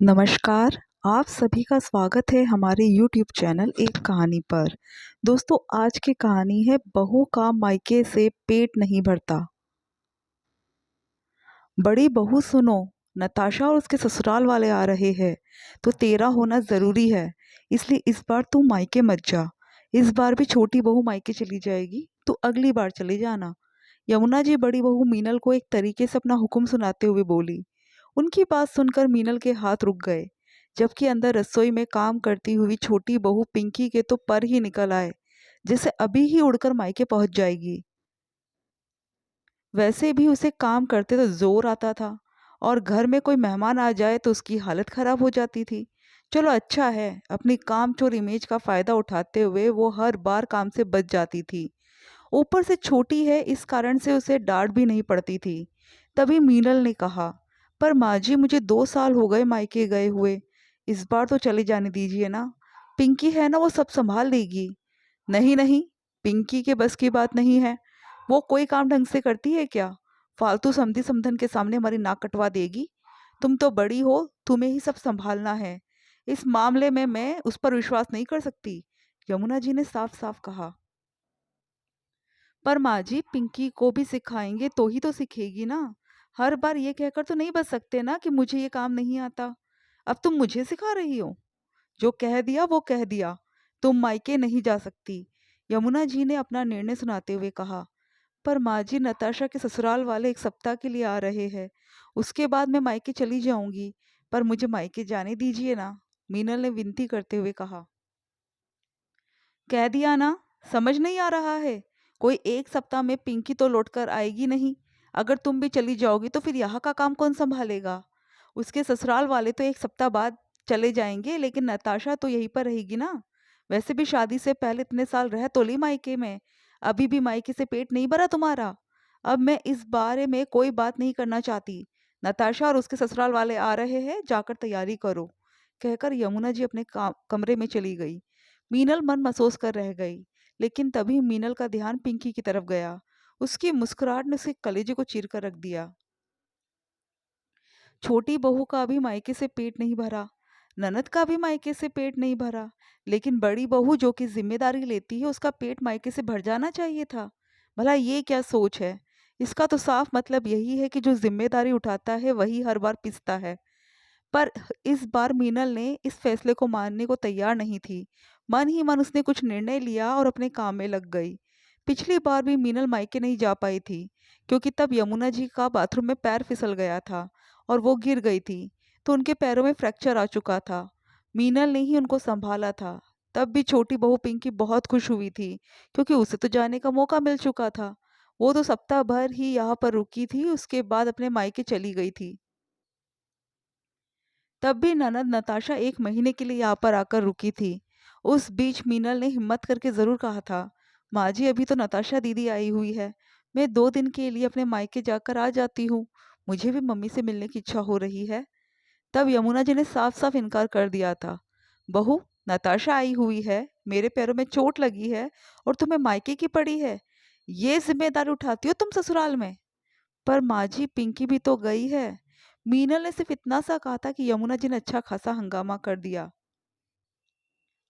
नमस्कार, आप सभी का स्वागत है हमारे यूट्यूब चैनल एक कहानी पर। दोस्तों, आज की कहानी है बहू का मायके से पेट नहीं भरता। बड़ी बहू सुनो, नताशा और उसके ससुराल वाले आ रहे हैं, तो तेरा होना ज़रूरी है। इसलिए इस बार तू मायके मत जा। इस बार भी छोटी बहू मायके चली जाएगी, तो अगली बार चली जाना। यमुना जी बड़ी बहू मीनल को एक तरीके से अपना हुक्म सुनाते हुए बोली। उनकी बात सुनकर मीनल के हाथ रुक गए, जबकि अंदर रसोई में काम करती हुई छोटी बहू पिंकी के तो पर ही निकल आए, जैसे अभी ही उड़कर मायके पहुंच जाएगी। वैसे भी उसे काम करते तो जोर आता था, और घर में कोई मेहमान आ जाए तो उसकी हालत खराब हो जाती थी। चलो अच्छा है, अपनी कामचोर इमेज का फायदा उठाते हुए वो हर बार काम से बच जाती थी। ऊपर से छोटी है, इस कारण से उसे डांट भी नहीं पड़ती थी। तभी मीनल ने कहा, पर माँ जी, मुझे 2 साल हो गए मायके गए हुए। इस बार तो चले जाने दीजिए ना। पिंकी है ना, वो सब संभाल लेगी। नहीं नहीं, पिंकी के बस की बात नहीं है। वो कोई काम ढंग से करती है क्या? फालतू समधी समधन के सामने हमारी नाक कटवा देगी। तुम तो बड़ी हो, तुम्हें ही सब संभालना है। इस मामले में मैं उस पर विश्वास नहीं कर सकती, यमुना जी ने साफ साफ कहा। पर माँ जी, पिंकी को भी सिखाएंगे तो ही तो सीखेगी ना। हर बार ये कहकर तो नहीं बच सकते ना कि मुझे ये काम नहीं आता। अब तुम मुझे सिखा रही हो। जो कह दिया वो कह दिया। तुम मायके नहीं जा सकती, यमुना जी ने अपना निर्णय सुनाते हुए कहा। पर माँ जी, नताशा के ससुराल वाले 1 सप्ताह के लिए आ रहे हैं। उसके बाद मैं मायके चली जाऊंगी। पर मुझे मायके जाने दीजिए ना, मीनल ने विनती करते हुए कहा। कह दिया ना, समझ नहीं आ रहा है? कोई 1 सप्ताह में पिंकी तो लौटकर आएगी नहीं। अगर तुम भी चली जाओगी तो फिर यहाँ का काम कौन संभालेगा? उसके ससुराल वाले तो 1 सप्ताह बाद चले जाएंगे, लेकिन नताशा तो यहीं पर रहेगी ना। वैसे भी शादी से पहले इतने साल रह तो ली मायके में। अभी भी मायके से पेट नहीं भरा तुम्हारा? अब मैं इस बारे में कोई बात नहीं करना चाहती। नताशा और उसके ससुराल वाले आ रहे हैं, जाकर तैयारी करो, कहकर यमुना जी अपने कमरे में चली गई। मीनल मन महसूस कर रह गई, लेकिन तभी मीनल का ध्यान पिंकी की तरफ गया। उसकी मुस्कुराहट ने उसके कलेजे को चीर कर रख दिया। छोटी बहू का भी मायके से पेट नहीं भरा, ननद का भी मायके से पेट नहीं भरा, लेकिन बड़ी बहू जो कि जिम्मेदारी लेती है, उसका पेट मायके से भर जाना चाहिए था। भला ये क्या सोच है? इसका तो साफ मतलब यही है कि जो जिम्मेदारी उठाता है वही हर बार पिसता है। पर इस बार मीनल ने इस फैसले को मानने को तैयार नहीं थी। मन ही मन उसने कुछ निर्णय लिया और अपने काम में लग गई। पिछली बार भी मीनल मायके नहीं जा पाई थी, क्योंकि तब यमुना जी का बाथरूम में पैर फिसल गया था और वो गिर गई थी, तो उनके पैरों में फ्रैक्चर आ चुका था। मीनल ने ही उनको संभाला था। तब भी छोटी बहू पिंकी बहुत खुश हुई थी, क्योंकि उसे तो जाने का मौका मिल चुका था। वो तो सप्ताह भर ही यहाँ पर रुकी थी, उसके बाद अपने मायके चली गई थी। तब भी ननद नताशा 1 महीने के लिए यहाँ पर आकर रुकी थी। उस बीच मीनल ने हिम्मत करके जरूर कहा था, माँ जी, अभी तो नताशा दीदी आई हुई है। मैं 2 दिन के लिए अपने मायके जाकर आ जाती हूँ। मुझे भी मम्मी से मिलने की इच्छा हो रही है। तब यमुना जी ने साफ साफ इनकार कर दिया था। बहू, नताशा आई हुई है, मेरे पैरों में चोट लगी है, और तुम्हें मायके की पड़ी है। ये जिम्मेदारी उठाती हो तुम ससुराल में? पर माँ जी, पिंकी भी तो गई है। मीनल ने सिर्फ इतना सा कहा था कि यमुना जी ने अच्छा खासा हंगामा कर दिया।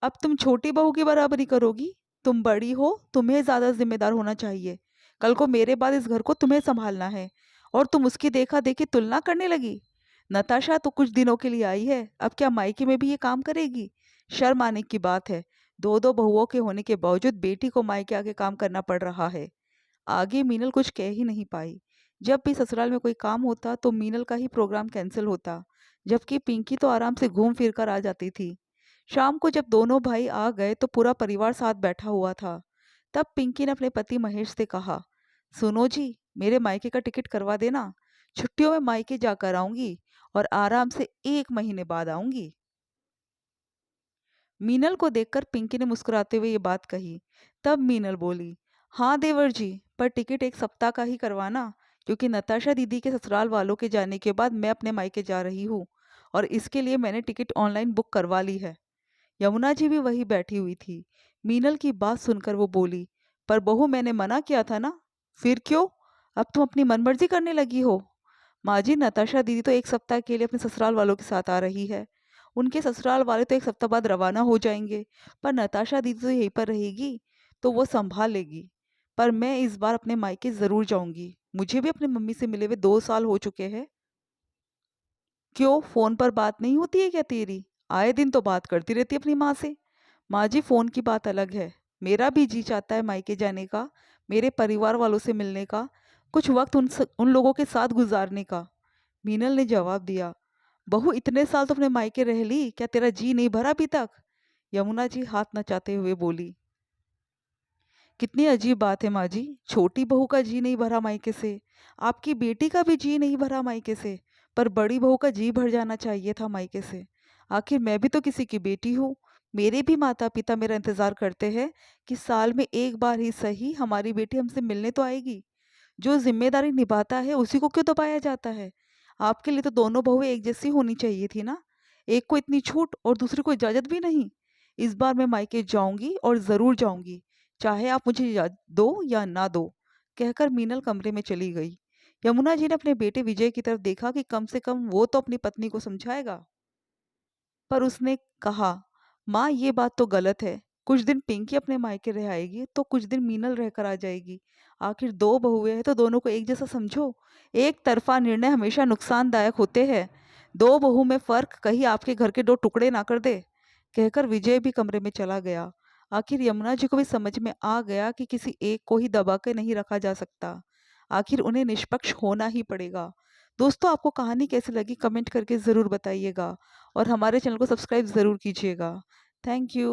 अब तुम छोटी बहू की बराबरी करोगी? तुम बड़ी हो, तुम्हें ज्यादा जिम्मेदार होना चाहिए। कल को मेरे बाद इस घर को तुम्हें संभालना है, और तुम उसकी देखा देखी तुलना करने लगी। नताशा तो कुछ दिनों के लिए आई है, अब क्या मायके में भी ये काम करेगी? शर्म आने की बात है। दो दो बहुओं के होने के बावजूद बेटी को मायके आके काम करना पड़ रहा है। आगे मीनल कुछ कह ही नहीं पाई। जब भी ससुराल में कोई काम होता तो मीनल का ही प्रोग्राम कैंसिल होता, जबकि पिंकी तो आराम से घूम फिर कर आ जाती थी। शाम को जब दोनों भाई आ गए तो पूरा परिवार साथ बैठा हुआ था। तब पिंकी ने अपने पति महेश से कहा, सुनो जी, मेरे मायके का टिकट करवा देना। छुट्टियों में मायके जाकर आऊंगी, और आराम से 1 महीने बाद आऊंगी। मीनल को देखकर पिंकी ने मुस्कुराते हुए ये बात कही। तब मीनल बोली, हाँ देवर जी, पर टिकट 1 सप्ताह का ही करवाना, क्योंकि नताशा दीदी के ससुराल वालों के जाने के बाद मैं अपने मायके जा रही हूँ, और इसके लिए मैंने टिकट ऑनलाइन बुक करवा ली है। यमुना जी भी वही बैठी हुई थी। मीनल की बात सुनकर वो बोली, पर बहू, मैंने मना किया था ना। फिर क्यों? अब तुम अपनी मनमर्जी करने लगी हो? माँ जी, नताशा दीदी तो 1 सप्ताह के लिए अपने ससुराल वालों के साथ आ रही है। उनके ससुराल वाले तो 1 सप्ताह बाद रवाना हो जाएँगे, पर नताशा दीदी तो यहीं पर रहेगी, तो वो सँभाल लेगी। पर मैं इस बार अपने मायके ज़रूर जाऊँगी। मुझे भी अपनी मम्मी से मिले हुए 2 साल हो चुके हैं। क्यों, फ़ोन पर बात नहीं होती है क्या तेरी? आए दिन तो बात करती रहती है अपनी माँ से। माँ जी, फ़ोन की बात अलग है। मेरा भी जी चाहता है मायके जाने का, मेरे परिवार वालों से मिलने का, कुछ वक़्त उन लोगों के साथ गुज़ारने का। मीनल ने जवाब दिया, बहू इतने साल तो अपने मायके रह ली, क्या तेरा जी नहीं भरा अभी तक? यमुना जी हाथ नचाते हुए बोली, कितनी अजीब बात है माँ जी, छोटी बहू का जी नहीं भरा मायके से, आपकी बेटी का भी जी नहीं भरा मायके से, पर बड़ी बहू का जी भर जाना चाहिए था मायके से। आखिर मैं भी तो किसी की बेटी हूँ। मेरे भी माता पिता मेरा इंतजार करते हैं कि साल में एक बार ही सही हमारी बेटी हमसे मिलने तो आएगी। जो ज़िम्मेदारी निभाता है उसी को क्यों दबाया जाता है? आपके लिए तो दोनों बहुएँ एक जैसी होनी चाहिए थी ना? एक को इतनी छूट और दूसरे को इजाज़त भी नहीं। इस बार मैं मायके जाऊँगी और ज़रूर जाऊँगी, चाहे आप मुझे इजाज़त दो या ना दो। कहकर मीनल कमरे में चली गई। यमुना जी ने अपने बेटे विजय की तरफ देखा कि कम से कम वो तो अपनी पत्नी को समझाएगा। पर उसने कहा, माँ ये बात तो गलत है। कुछ दिन पिंकी अपने मायके रह आएगी तो कुछ दिन मीनल रहकर आ जाएगी। आखिर 2 बहुएँ हैं तो दोनों को एक जैसा समझो। एक तरफ़ा निर्णय हमेशा नुकसानदायक होते हैं। 2 बहू में फ़र्क कहीं आपके घर के 2 टुकड़े ना कर दे। कहकर विजय भी कमरे में चला गया। आखिर यमुना जी को भी समझ में आ गया कि किसी एक को ही दबा के नहीं रखा जा सकता। आखिर उन्हें निष्पक्ष होना ही पड़ेगा। दोस्तों, आपको कहानी कैसी लगी कमेंट करके ज़रूर बताइएगा और हमारे चैनल को सब्सक्राइब ज़रूर कीजिएगा। Thank you.